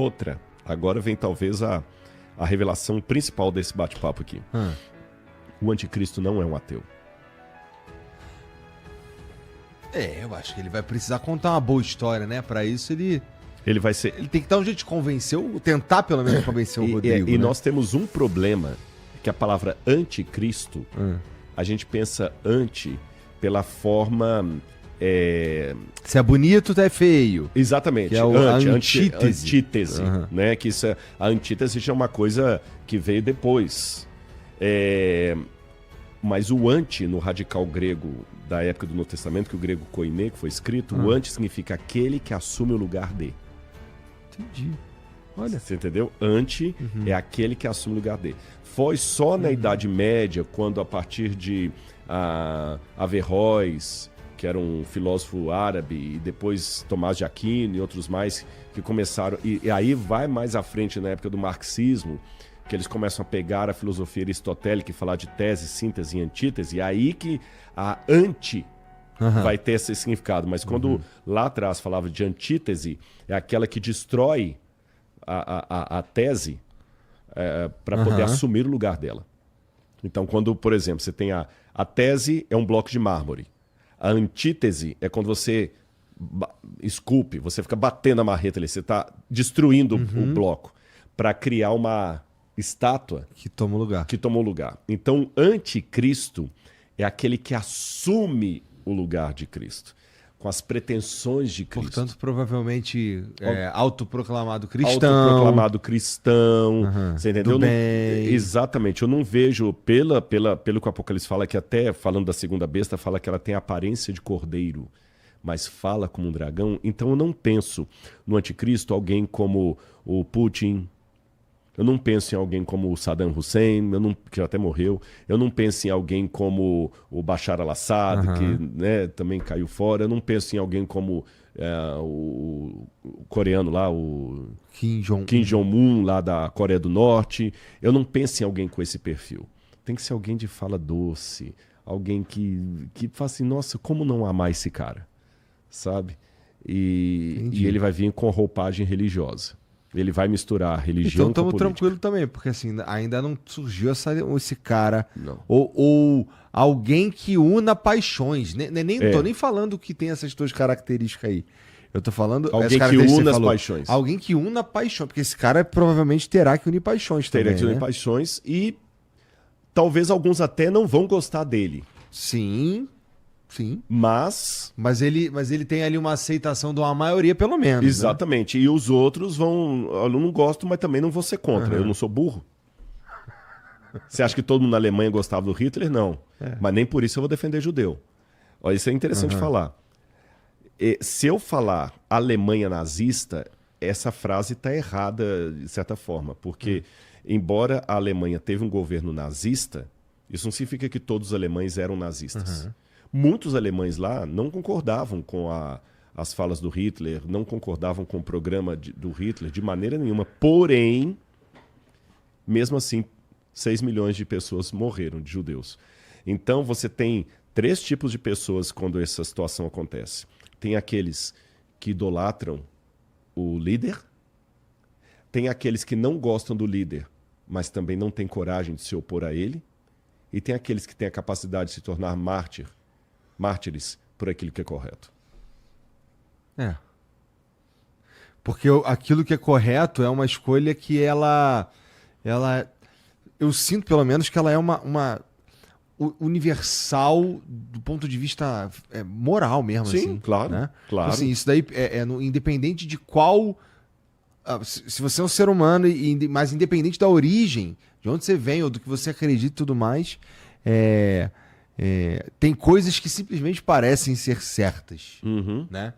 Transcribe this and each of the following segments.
Outra, agora vem talvez a revelação principal desse bate-papo aqui. O anticristo não é um ateu. Eu acho que ele vai precisar contar uma boa história, né? Pra isso ele Vai ser... Ele tem que dar um jeito de convencer, ou tentar pelo menos convencer o Rodrigo. E né? nós temos um problema, que a palavra anticristo, a gente pensa anti pela forma... Se é bonito, é feio. Exatamente. Que é a antítese. Antítese, né? Que isso a antítese já é uma coisa que veio depois. Mas o anti, no radical grego da época do Novo Testamento, que o grego koiné, que foi escrito, o anti significa aquele que assume o lugar de. Entendi. Olha. Você entendeu? Anti é aquele que assume o lugar de. Foi só na Idade Média, quando a partir de Averroes, que era um filósofo árabe, e depois Tomás de Aquino e outros mais, que começaram... E aí vai mais à frente, na época do marxismo, que eles começam a pegar a filosofia aristotélica e falar de tese, síntese e antítese, e aí que a anti vai ter esse significado. Mas quando lá atrás falava de antítese, é aquela que destrói a tese para poder assumir o lugar dela. Então, quando, por exemplo, você tem a tese é um bloco de mármore. A antítese é quando você esculpe, você fica batendo a marreta ali, você está destruindo o bloco para criar uma estátua que toma o lugar. Então, anticristo é aquele que assume o lugar de Cristo, com as pretensões de Cristo. Portanto, provavelmente autoproclamado cristão. Autoproclamado cristão, você entendeu? Do bem. Exatamente. Eu não vejo, pelo que o Apocalipse fala, que até falando da segunda besta, fala que ela tem a aparência de cordeiro, mas fala como um dragão. Então eu não penso no anticristo alguém como o Putin. Eu não penso em alguém como o Saddam Hussein, que até morreu. Eu não penso em alguém como o Bashar al-Assad, que também caiu fora. Eu não penso em alguém como o coreano lá, o Kim Jong-un, lá da Coreia do Norte. Eu não penso em alguém com esse perfil. Tem que ser alguém de fala doce, alguém que fala assim, nossa, como não amar esse cara? Sabe? E ele vai vir com roupagem religiosa. Ele vai misturar religião então, com política. Então estamos tranquilos também, porque assim, ainda não surgiu esse cara não. Ou alguém que una paixões. Tô nem falando que tem essas duas características aí. Eu tô falando... Alguém que una as paixões. Alguém que una paixões, porque esse cara provavelmente terá que unir paixões também, Terá que unir paixões e talvez alguns até não vão gostar dele. Sim. Mas ele tem ali uma aceitação de uma maioria, pelo menos. Exatamente. Né? E os outros vão... Eu não gosto, mas também não vou ser contra. Eu não sou burro. Você acha que todo mundo na Alemanha gostava do Hitler? Não. Mas nem por isso eu vou defender judeu. Olha, isso é interessante falar. Se eu falar Alemanha nazista, essa frase está errada, de certa forma. Porque, embora a Alemanha teve um governo nazista, isso não significa que todos os alemães eram nazistas. Muitos alemães lá não concordavam com as falas do Hitler, não concordavam com o programa do Hitler de maneira nenhuma. Porém, mesmo assim, 6 milhões de pessoas morreram, de judeus. Então, você tem 3 tipos de pessoas quando essa situação acontece. Tem aqueles que idolatram o líder, tem aqueles que não gostam do líder, mas também não têm coragem de se opor a ele, e tem aqueles que têm a capacidade de se tornar mártires por aquilo que é correto. Porque aquilo que é correto é uma escolha que ela eu sinto pelo menos que ela é uma universal do ponto de vista moral mesmo. Sim, assim, claro, né? claro. Assim, isso daí independente de qual... Se você é um ser humano, mas independente da origem, de onde você vem ou do que você acredita e tudo mais, tem coisas que simplesmente parecem ser certas, né?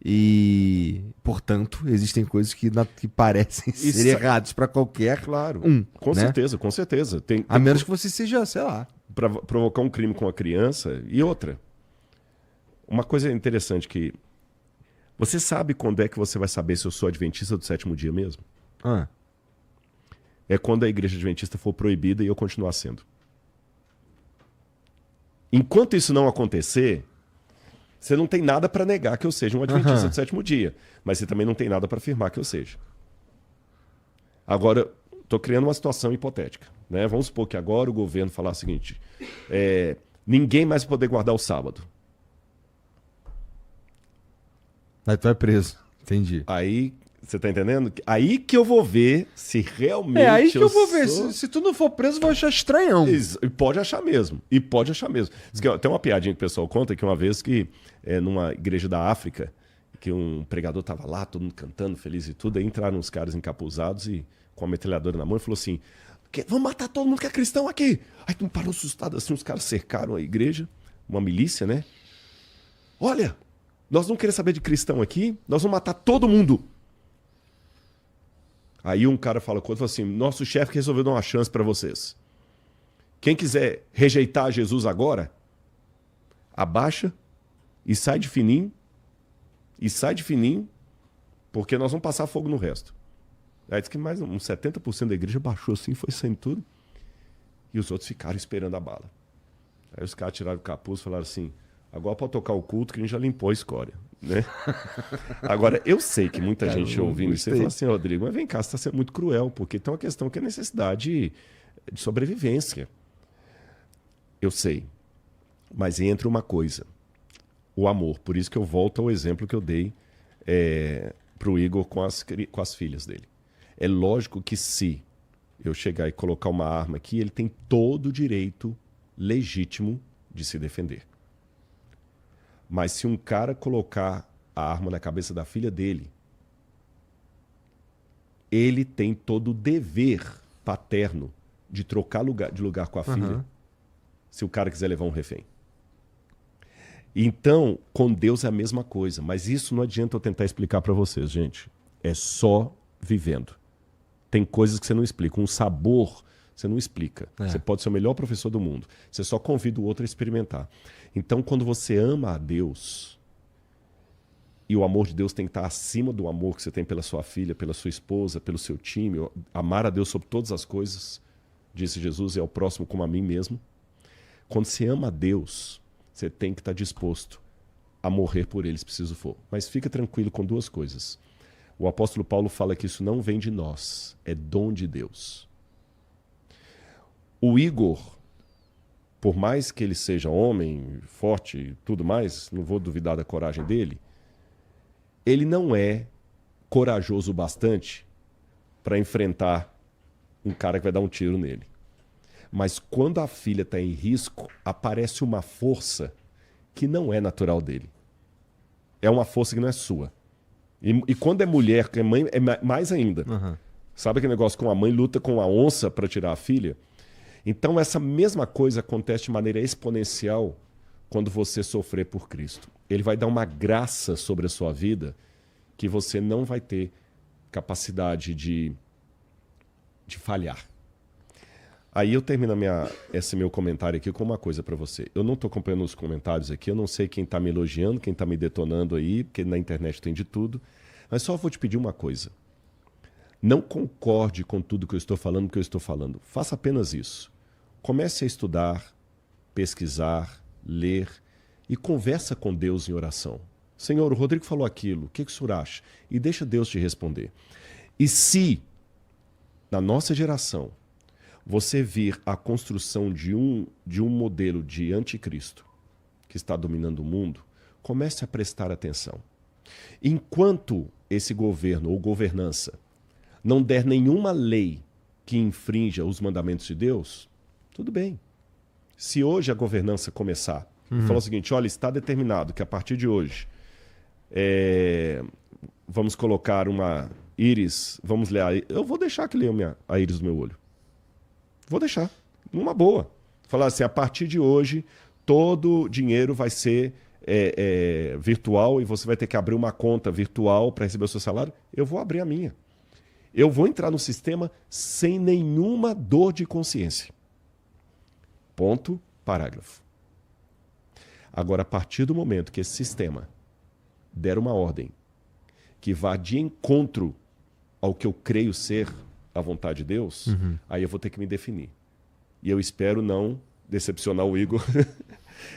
E, portanto, existem coisas que parecem ser erradas para qualquer Com certeza, com certeza. A menos que você seja, sei lá... Para provocar um crime com a criança. E outra, uma coisa interessante que... Você sabe quando é que você vai saber se eu sou adventista do 7º dia mesmo? É quando a igreja adventista for proibida e eu continuar sendo. Enquanto isso não acontecer, você não tem nada para negar que eu seja um adventista do 7º dia. Mas você também não tem nada para afirmar que eu seja. Agora, estou criando uma situação hipotética. Né? Vamos supor que agora o governo falar o seguinte, ninguém mais vai poder guardar o sábado. Aí tu é preso. Entendi. Aí, você tá entendendo? Aí que eu vou ver se realmente aí que eu vou ver. Se tu não for preso, eu vou achar estranhão. E pode achar mesmo. Tem uma piadinha que o pessoal conta que uma vez que, numa igreja da África, que um pregador tava lá, todo mundo cantando, feliz e tudo, aí entraram uns caras encapuzados e com a metralhadora na mão e falou assim, vamos matar todo mundo que é cristão aqui. Aí tu parou assustado assim, os caras cercaram a igreja, uma milícia, né? Olha, nós não queremos saber de cristão aqui, nós vamos matar todo mundo. Aí um cara fala com o outro, assim, nosso chefe resolveu dar uma chance para vocês. Quem quiser rejeitar Jesus agora, abaixa e sai de fininho, porque nós vamos passar fogo no resto. Aí diz que mais uns 70% da igreja baixou assim, foi saindo tudo. E os outros ficaram esperando a bala. Aí os caras tiraram o capuz e falaram assim, agora pode tocar o culto que a gente já limpou a escória. Né? Agora, eu sei que muita gente ouvindo isso e fala assim, Rodrigo, mas vem cá, você está sendo muito cruel, porque tem uma questão que é necessidade de sobrevivência. Eu sei. Mas entra uma coisa, o amor. Por isso que eu volto ao exemplo que eu dei para o Igor com as filhas dele. É lógico que se eu chegar e colocar uma arma aqui, ele tem todo o direito legítimo de se defender. Mas se um cara colocar a arma na cabeça da filha dele, ele tem todo o dever paterno de trocar de lugar com a filha, se o cara quiser levar um refém. Então, com Deus é a mesma coisa, mas isso não adianta eu tentar explicar para vocês, gente. É só vivendo. Tem coisas que você não explica. Um sabor, você não explica. Você pode ser o melhor professor do mundo. Você só convida o outro a experimentar. Então, quando você ama a Deus, e o amor de Deus tem que estar acima do amor que você tem pela sua filha, pela sua esposa, pelo seu time, amar a Deus sobre todas as coisas, disse Jesus, é o próximo como a mim mesmo. Quando você ama a Deus, você tem que estar disposto a morrer por ele, se preciso for. Mas fica tranquilo com duas coisas. O apóstolo Paulo fala que isso não vem de nós, é dom de Deus. O Igor, por mais que ele seja homem, forte e tudo mais, não vou duvidar da coragem dele, ele não é corajoso o bastante para enfrentar um cara que vai dar um tiro nele. Mas quando a filha está em risco, aparece uma força que não é natural dele. É uma força que não é sua. E quando é mulher, que é mãe, é mais ainda. Sabe aquele negócio que uma mãe luta com a onça para tirar a filha? Então essa mesma coisa acontece de maneira exponencial quando você sofrer por Cristo. Ele vai dar uma graça sobre a sua vida que você não vai ter capacidade de falhar. Aí eu termino esse meu comentário aqui com uma coisa para você. Eu não estou acompanhando os comentários aqui, eu não sei quem está me elogiando, quem está me detonando aí, porque na internet tem de tudo. Mas só vou te pedir uma coisa. Não concorde com tudo que eu estou falando, que eu estou falando. Faça apenas isso. Comece a estudar, pesquisar, ler e conversa com Deus em oração. Senhor, o Rodrigo falou aquilo, o que o senhor acha? E deixa Deus te responder. E se, na nossa geração, você vir a construção de um modelo de anticristo que está dominando o mundo, comece a prestar atenção. Enquanto esse governo ou governança não der nenhuma lei que infrinja os mandamentos de Deus, tudo bem. Se hoje a governança começar e falar o seguinte, olha, está determinado que a partir de hoje vamos colocar uma íris, vamos ler, eu vou deixar que leia a íris do meu olho. Vou deixar, numa boa. Falar assim, a partir de hoje, todo dinheiro vai ser virtual e você vai ter que abrir uma conta virtual para receber o seu salário. Eu vou abrir a minha. Eu vou entrar no sistema sem nenhuma dor de consciência. Ponto, parágrafo. Agora, a partir do momento que esse sistema der uma ordem que vá de encontro ao que eu creio ser a vontade de Deus, aí eu vou ter que me definir. E eu espero não decepcionar o Igor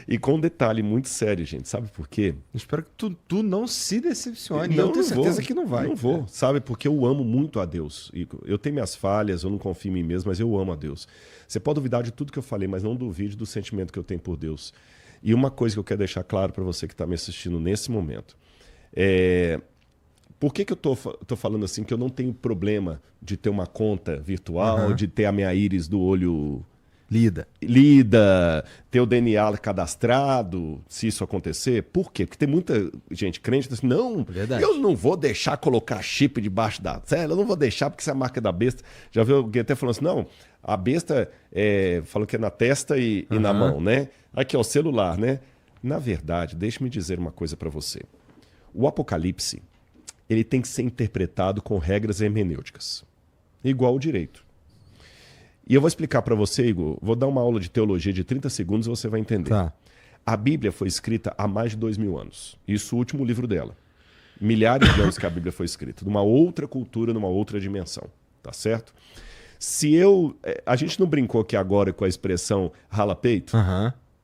E com um detalhe muito sério, gente. Sabe por quê? Eu espero que tu não se decepcione. Não, Eu tenho não certeza vou, que não vai. Não vou, sabe? Porque eu amo muito a Deus. Eu tenho minhas falhas, eu não confio em mim mesmo, mas eu amo a Deus. Você pode duvidar de tudo que eu falei, mas não duvide do sentimento que eu tenho por Deus. E uma coisa que eu quero deixar claro para você que está me assistindo nesse momento. Por que eu tô falando assim que eu não tenho problema de ter uma conta virtual, de ter a minha íris do olho lida, ter o DNA cadastrado, se isso acontecer? Por quê? Porque tem muita gente crente que diz assim, não, verdade. Eu não vou deixar colocar chip debaixo da cela, eu não vou deixar porque isso é a marca da besta. Já viu alguém até falando assim, não, a besta falou que é na testa e na mão, né? Aqui é o celular, né? Na verdade, deixe-me dizer uma coisa para você. O Apocalipse, ele tem que ser interpretado com regras hermenêuticas, igual o direito. E eu vou explicar para você, Igor, vou dar uma aula de teologia de 30 segundos e você vai entender. Tá. A Bíblia foi escrita há mais de 2000 anos. Isso o último livro dela. Milhares de anos que a Bíblia foi escrita. Numa outra cultura, numa outra dimensão. Tá certo? A gente não brincou aqui agora com a expressão rala-peito?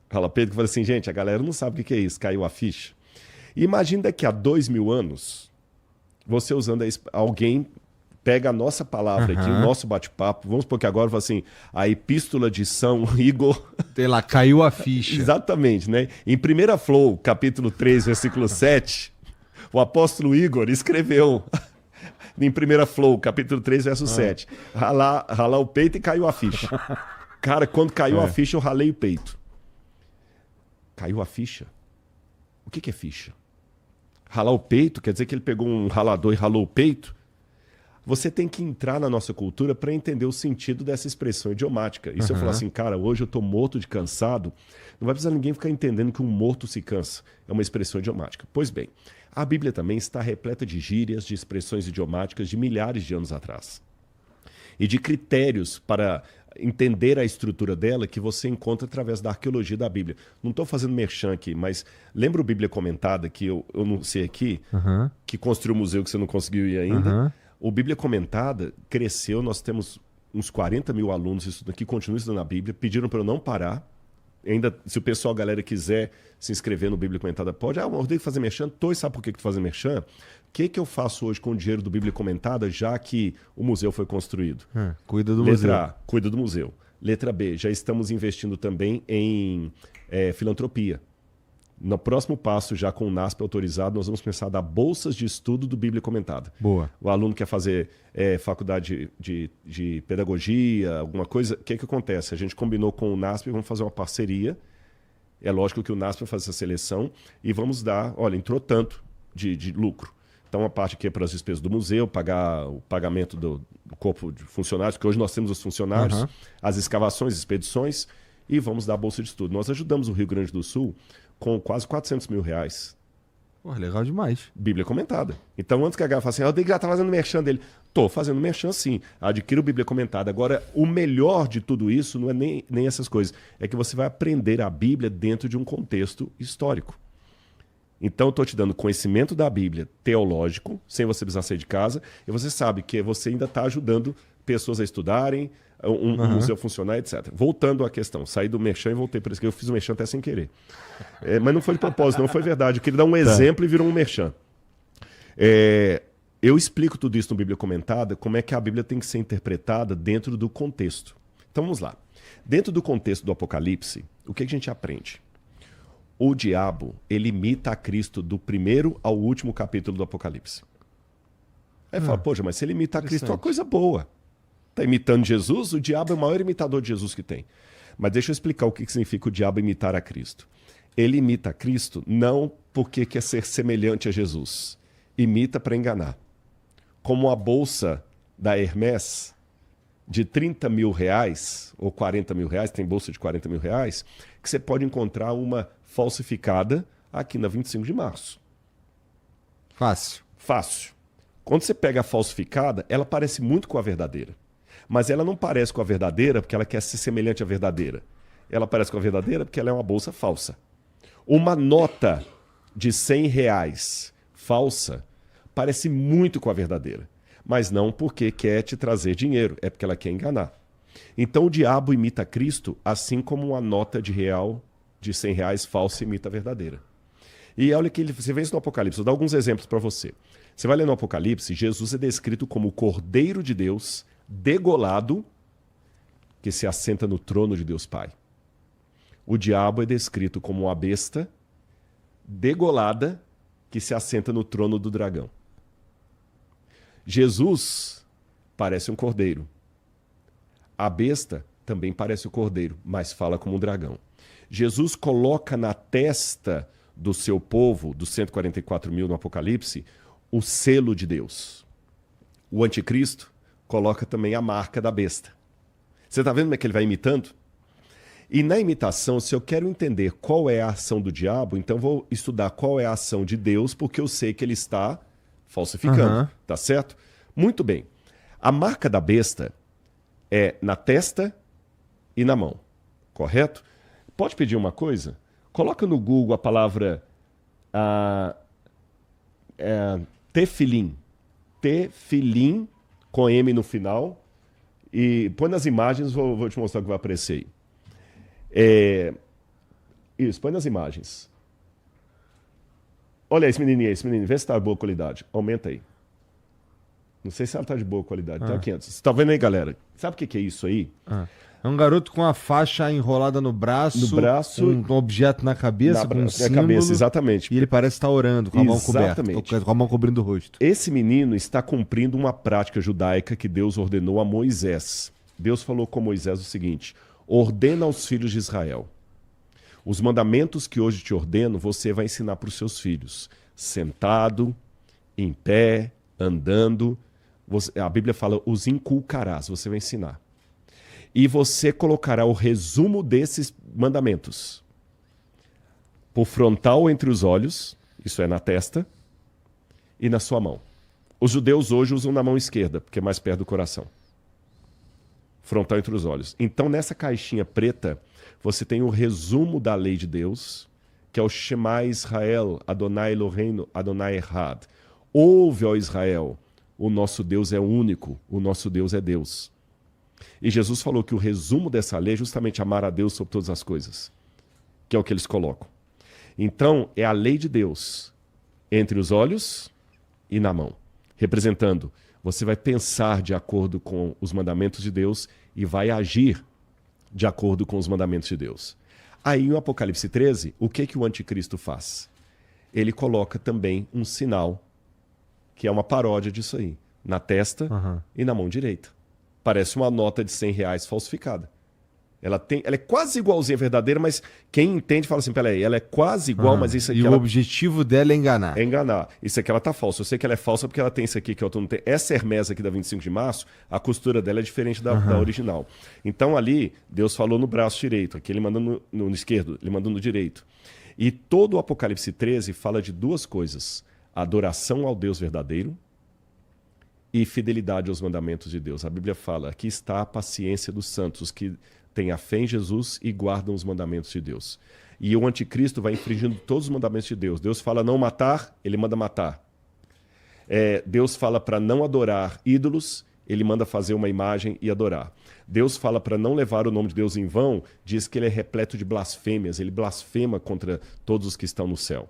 Rala-peito, que fala assim, gente, a galera não sabe o que é isso, caiu a ficha. E imagina daqui a 2000 anos, você usando alguém... Pega a nossa palavra aqui, o nosso bate-papo. Vamos supor que agora fala assim, a epístola de São Igor. Sei lá, caiu a ficha. Exatamente, né? Em 1 Flow, capítulo 3, versículo 7, o apóstolo Igor escreveu, em 1 Flow, capítulo 3, verso 7, ralar o peito e caiu a ficha. Cara, quando caiu a ficha, eu ralei o peito. Caiu a ficha? O que é ficha? Ralar o peito quer dizer que ele pegou um ralador e ralou o peito? Você tem que entrar na nossa cultura para entender o sentido dessa expressão idiomática. E se eu falar assim, cara, hoje eu estou morto de cansado, não vai precisar ninguém ficar entendendo que um morto se cansa. É uma expressão idiomática. Pois bem, a Bíblia também está repleta de gírias, de expressões idiomáticas de milhares de anos atrás. E de critérios para entender a estrutura dela que você encontra através da arqueologia da Bíblia. Não estou fazendo merchan aqui, mas lembra o Bíblia Comentada, que eu não sei aqui, que construiu o museu que você não conseguiu ir ainda? O Bíblia Comentada cresceu, nós temos uns 40 mil alunos que continuam estudando a Bíblia, pediram para eu não parar. Ainda, se o pessoal, a galera, quiser se inscrever no Bíblia Comentada, pode. Ah, eu tenho que fazer merchan? Sabe por que tu faz merchan? O que eu faço hoje com o dinheiro do Bíblia Comentada, já que o museu foi construído? Cuida do museu. Letra A, cuida do museu. Letra B, já estamos investindo também em filantropia. No próximo passo, já com o NASP autorizado, nós vamos começar a dar bolsas de estudo do Bíblia Comentada. Boa. O aluno quer fazer faculdade de pedagogia, alguma coisa. O que acontece? A gente combinou com o NASP, vamos fazer uma parceria. É lógico que o NASP vai fazer essa seleção e vamos dar, olha, entrou tanto de lucro. Então, a parte aqui é para as despesas do museu, pagar o pagamento do corpo de funcionários, que hoje nós temos os funcionários, as escavações, expedições, e vamos dar bolsa de estudo. Nós ajudamos o Rio Grande do Sul com quase 400 mil reais. Pô, legal demais. Bíblia Comentada. Então, antes que a galera fale assim, o Diego já tá fazendo merchan dele. Tô fazendo merchan, sim. Adquira o Bíblia Comentada. Agora, o melhor de tudo isso não é nem essas coisas. É que você vai aprender a Bíblia dentro de um contexto histórico. Então, eu estou te dando conhecimento da Bíblia teológico, sem você precisar sair de casa, e você sabe que você ainda está ajudando pessoas a estudarem, um museu funcionar, etc. Voltando à questão, saí do merchan e voltei para isso, que eu fiz o merchan até sem querer. Mas não foi de propósito, não foi verdade. Eu queria dar um exemplo e virou um merchan. Eu explico tudo isso no Bíblia Comentada, como é que a Bíblia tem que ser interpretada dentro do contexto. Então vamos lá. Dentro do contexto do Apocalipse, o que a gente aprende? O diabo, ele imita a Cristo do primeiro ao último capítulo do Apocalipse. Aí fala, poxa, mas se ele imita a Cristo é uma coisa boa. Está imitando Jesus, o diabo é o maior imitador de Jesus que tem. Mas deixa eu explicar o que significa o diabo imitar a Cristo. Ele imita a Cristo não porque quer ser semelhante a Jesus. Imita para enganar. Como a bolsa da Hermès de 30 mil reais ou 40 mil reais, tem bolsa de 40 mil reais, que você pode encontrar uma falsificada aqui na 25 de março. Fácil. Fácil. Quando você pega a falsificada, ela parece muito com a verdadeira. Mas ela não parece com a verdadeira porque ela quer ser semelhante à verdadeira. Ela parece com a verdadeira porque ela é uma bolsa falsa. Uma nota de 100 reais falsa parece muito com a verdadeira. Mas não porque quer te trazer dinheiro, é porque ela quer enganar. Então o diabo imita Cristo assim como uma nota de real de R$100 falsa imita a verdadeira. E olha que você vê isso no Apocalipse. Vou dar alguns exemplos para você. Você vai ler no Apocalipse, Jesus é descrito como o Cordeiro de Deus, degolado, que se assenta no trono de Deus Pai. O diabo é descrito como uma besta degolada, que se assenta no trono do dragão. Jesus parece um cordeiro. A besta também parece o cordeiro, mas fala como um dragão. Jesus coloca na testa do seu povo, dos 144 mil no Apocalipse, o selo de Deus. O anticristo coloca também a marca da besta. Você está vendo como é que ele vai imitando? E na imitação, se eu quero entender qual é a ação do diabo, então vou estudar qual é a ação de Deus, porque eu sei que ele está falsificando. Tá certo? Muito bem. A marca da besta é na testa e na mão. Correto? Pode pedir uma coisa? Coloca no Google a palavra tefilim. Tefilim, com M no final. E põe nas imagens, vou te mostrar o que vai aparecer aí. Isso, põe nas imagens. Olha esse menininho, vê se está de boa qualidade. Aumenta aí. Não sei se ela está de boa qualidade. Tá 500. Você está vendo aí, galera? Sabe o que é isso aí? É um garoto com a faixa enrolada no braço, um objeto na cabeça, com um símbolo, cabeça, exatamente. E ele parece estar orando com a mão coberta, com a mão cobrindo o rosto. Esse menino está cumprindo uma prática judaica que Deus ordenou a Moisés. Deus falou com Moisés o seguinte: ordena aos filhos de Israel. Os mandamentos que hoje te ordeno, você vai ensinar para os seus filhos. Sentado, em pé, andando. A Bíblia fala, os inculcarás, você vai ensinar. E você colocará o resumo desses mandamentos por frontal entre os olhos, isso é na testa, e na sua mão. Os judeus hoje usam na mão esquerda, porque é mais perto do coração. Frontal entre os olhos. Então, nessa caixinha preta, você tem o resumo da lei de Deus, que é o Shema Israel, Adonai Eloheinu, Adonai Echad. Ouve, ó Israel, o nosso Deus é único, o nosso Deus é Deus. E Jesus falou que o resumo dessa lei é justamente amar a Deus sobre todas as coisas, que é o que eles colocam. Então, é a lei de Deus entre os olhos e na mão, representando, você vai pensar de acordo com os mandamentos de Deus e vai agir de acordo com os mandamentos de Deus. Aí, no Apocalipse 13, o que o anticristo faz? Ele coloca também um sinal, que é uma paródia disso aí, na testa e na mão direita. Parece uma nota de R$100 falsificada. Ela é quase igualzinha à verdadeira, mas quem entende fala assim, peraí, ela é quase igual, mas isso aqui... E o objetivo dela é enganar. É enganar. Isso aqui ela tá falsa. Eu sei que ela é falsa porque ela tem isso aqui que eu não tenho. Essa Hermès aqui da 25 de março, a costura dela é diferente da original. Então ali, Deus falou no braço direito. Aqui ele manda no esquerdo, ele manda no direito. E todo o Apocalipse 13 fala de duas coisas. Adoração ao Deus verdadeiro e fidelidade aos mandamentos de Deus. A Bíblia fala, aqui está a paciência dos santos, que têm a fé em Jesus e guardam os mandamentos de Deus. E o anticristo vai infringindo todos os mandamentos de Deus. Deus fala não matar, ele manda matar. Deus fala para não adorar ídolos, ele manda fazer uma imagem e adorar. Deus fala para não levar o nome de Deus em vão, diz que ele é repleto de blasfêmias, ele blasfema contra todos os que estão no céu.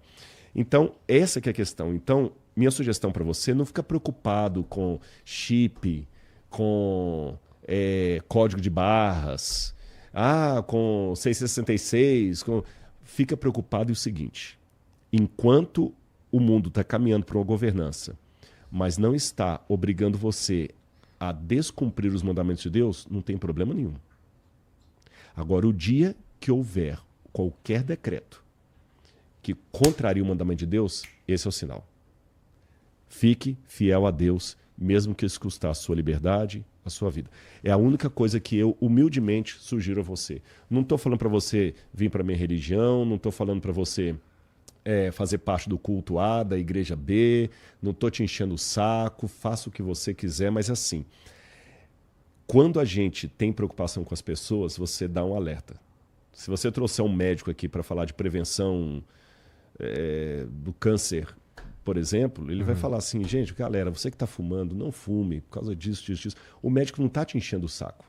Então, essa que é a questão. Então, minha sugestão para você, não fica preocupado com chip, com código de barras, com 666. Fica preocupado em o seguinte, enquanto o mundo está caminhando para uma governança, mas não está obrigando você a descumprir os mandamentos de Deus, não tem problema nenhum. Agora, o dia que houver qualquer decreto que contraria o mandamento de Deus, esse é o sinal. Fique fiel a Deus, mesmo que isso custar a sua liberdade, a sua vida. É a única coisa que eu, humildemente, sugiro a você. Não estou falando para você vir para a minha religião, não estou falando para você fazer parte do culto A, da igreja B, não estou te enchendo o saco, faça o que você quiser, mas assim, quando a gente tem preocupação com as pessoas, você dá um alerta. Se você trouxer um médico aqui para falar de prevenção do câncer, por exemplo, ele vai falar assim, gente, galera, você que está fumando, não fume, por causa disso, disso, disso. O médico não está te enchendo o saco.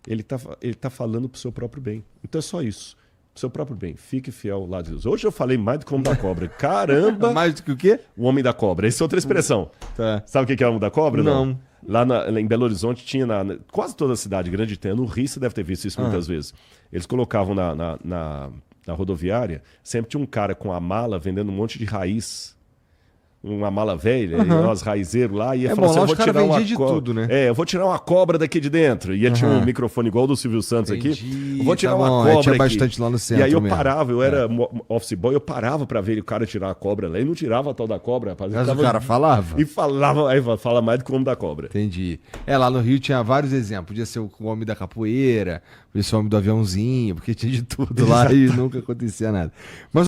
Ele tá falando para o seu próprio bem. Então é só isso. Seu próprio bem. Fique fiel ao lado de Deus. Hoje eu falei mais do que o homem da cobra. Caramba! Mais do que o quê? O homem da cobra. Essa é outra expressão. Tá. Sabe o que é o homem da cobra? Não. Lá em Belo Horizonte tinha, quase toda a cidade grande tem. No Rio você deve ter visto isso muitas vezes. Eles colocavam na rodoviária, sempre tinha um cara com a mala vendendo um monte de raiz. Uma mala velha, e nós raizeiros lá, e ia falar assim, eu vou tirar uma de tudo, né? eu vou tirar uma cobra daqui de dentro. E ele tinha um microfone igual do Silvio Santos aqui. Eu vou tirar uma cobra tinha aqui. bastante lá no centro. E aí eu parava, eu era office boy, eu parava pra ver o cara tirar a cobra lá. E não tirava a tal da cobra, rapaz. Mas o cara falava? E falava, aí fala mais do que o homem da cobra. Entendi. Lá no Rio tinha vários exemplos. Podia ser o homem da capoeira, podia ser o homem do aviãozinho, porque tinha de tudo lá e nunca acontecia nada. Mas